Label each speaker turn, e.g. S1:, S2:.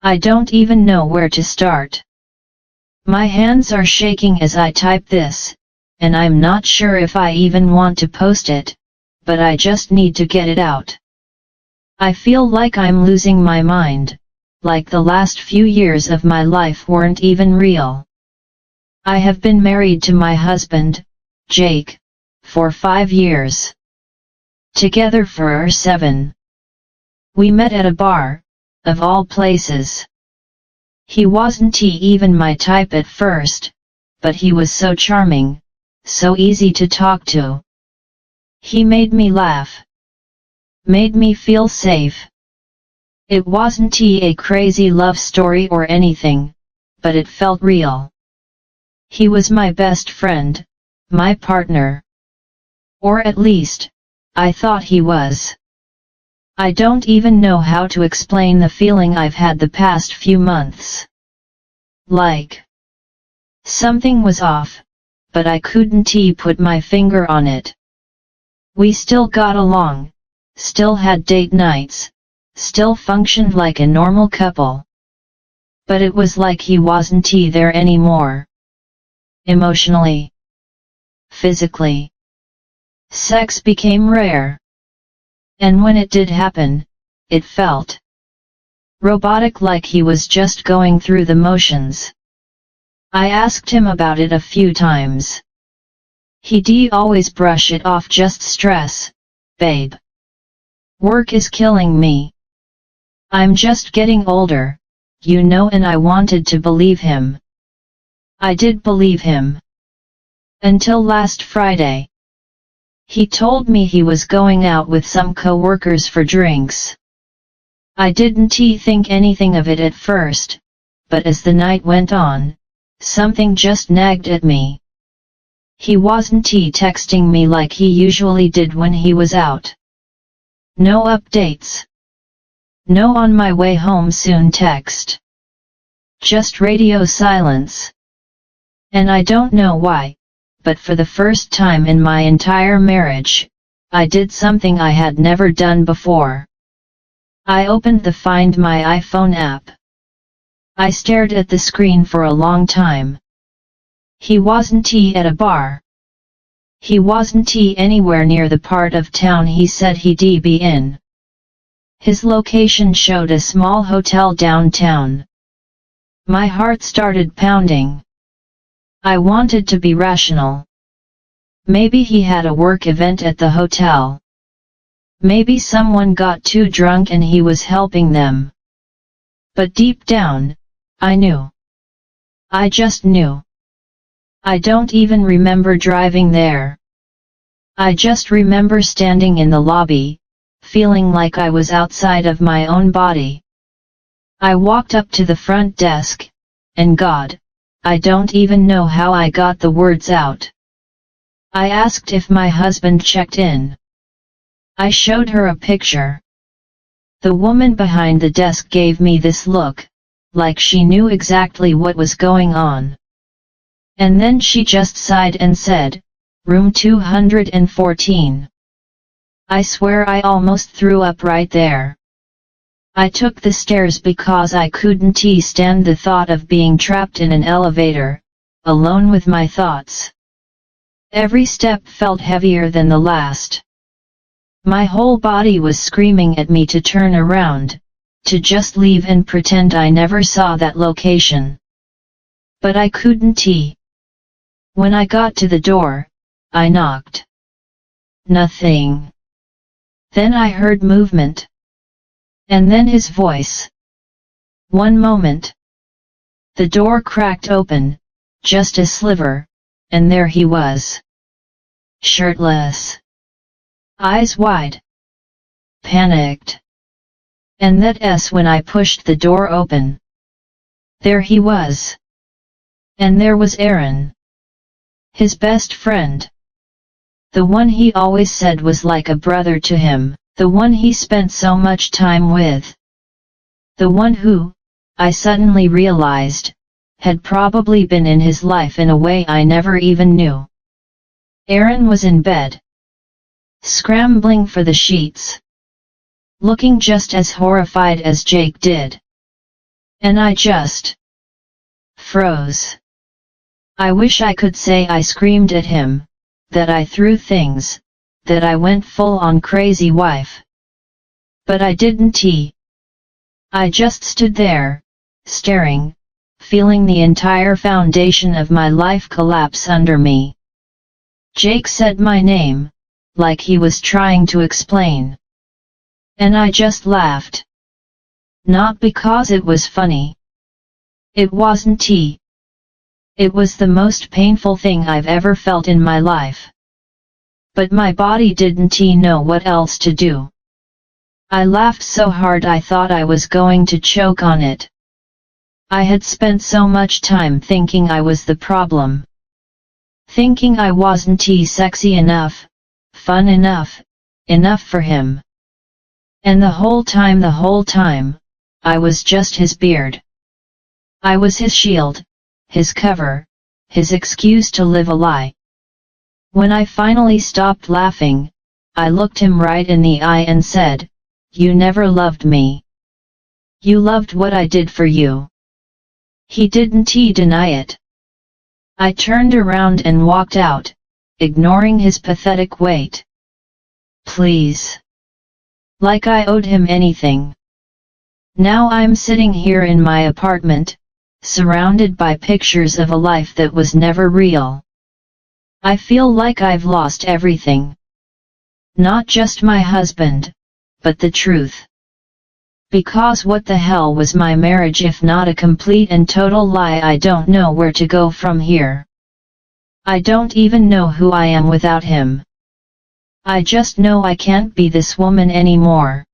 S1: I don't even know where to start. My hands are shaking as I type this, and I'm not sure if I even want to post it, but I just need to get it out. I feel like I'm losing my mind, like the last few years of my life weren't even real. I have been married to my husband, Jake, for 5 years. Together for 7. We met at a bar, of all places. He wasn't even my type at first, but he was so charming, so easy to talk to. He made me laugh. Made me feel safe. It wasn't a crazy love story or anything, but it felt real. He was my best friend, my partner. Or at least, I thought he was. I don't even know how to explain the feeling I've had the past few months. Like something was off, but I couldn't put my finger on it. We still got along, still had date nights, still functioned like a normal couple. But it was like he wasn't there anymore. Emotionally. Physically. Sex became rare. And when it did happen, it felt robotic, like he was just going through the motions. I asked him about it a few times. He'd always brush it off, just stress, babe. Work is killing me. I'm just getting older, and I wanted to believe him. I did believe him. Until last Friday. He told me he was going out with some co-workers for drinks. I didn't think anything of it at first, but as the night went on, something just nagged at me. He wasn't texting me like he usually did when he was out. No updates. No on my way home soon text. Just radio silence. And I don't know why, but for the first time in my entire marriage, I did something I had never done before. I opened the Find My iPhone app. I stared at the screen for a long time. He wasn't at a bar. He wasn't anywhere near the part of town he said he'd be in. His location showed a small hotel downtown. My heart started pounding. I wanted to be rational. Maybe he had a work event at the hotel. Maybe someone got too drunk and he was helping them. But deep down, I knew. I just knew. I don't even remember driving there. I just remember standing in the lobby, feeling like I was outside of my own body. I walked up to the front desk, and God, I don't even know how I got the words out. I asked if my husband checked in. I showed her a picture. The woman behind the desk gave me this look, like she knew exactly what was going on. And then she just sighed and said, "Room 214. I swear I almost threw up right there. I took the stairs because I couldn't stand the thought of being trapped in an elevator, alone with my thoughts. Every step felt heavier than the last. My whole body was screaming at me to turn around, to just leave and pretend I never saw that location. But I couldn't. When I got to the door, I knocked. Nothing. Then I heard movement. And then his voice. One moment. The door cracked open, just a sliver, and there he was. Shirtless. Eyes wide. Panicked. And that's when I pushed the door open. There he was. And there was Aaron. His best friend. The one he always said was like a brother to him, the one he spent so much time with. The one who, I suddenly realized, had probably been in his life in a way I never even knew. Aaron was in bed. Scrambling for the sheets. Looking just as horrified as Jake did. And I just froze. I wish I could say I screamed at him, that I threw things, that I went full on crazy wife. But I didn't. I just stood there, staring, feeling the entire foundation of my life collapse under me. Jake said my name, like he was trying to explain. And I just laughed. Not because it was funny. It wasn't. It was the most painful thing I've ever felt in my life. But my body didn't know what else to do. I laughed so hard I thought I was going to choke on it. I had spent so much time thinking I was the problem. Thinking I wasn't sexy enough, fun enough, enough for him. And the whole time, I was just his beard. I was his shield, his cover, his excuse to live a lie. When I finally stopped laughing, I looked him right in the eye and said, "You never loved me. You loved what I did for you." He didn't deny it. I turned around and walked out, ignoring his pathetic weight. Please. Like I owed him anything. Now I'm sitting here in my apartment, surrounded by pictures of a life that was never real. I feel like I've lost everything. Not just my husband, but the truth. Because what the hell was my marriage if not a complete and total lie? I don't know where to go from here. I don't even know who I am without him. I just know I can't be this woman anymore.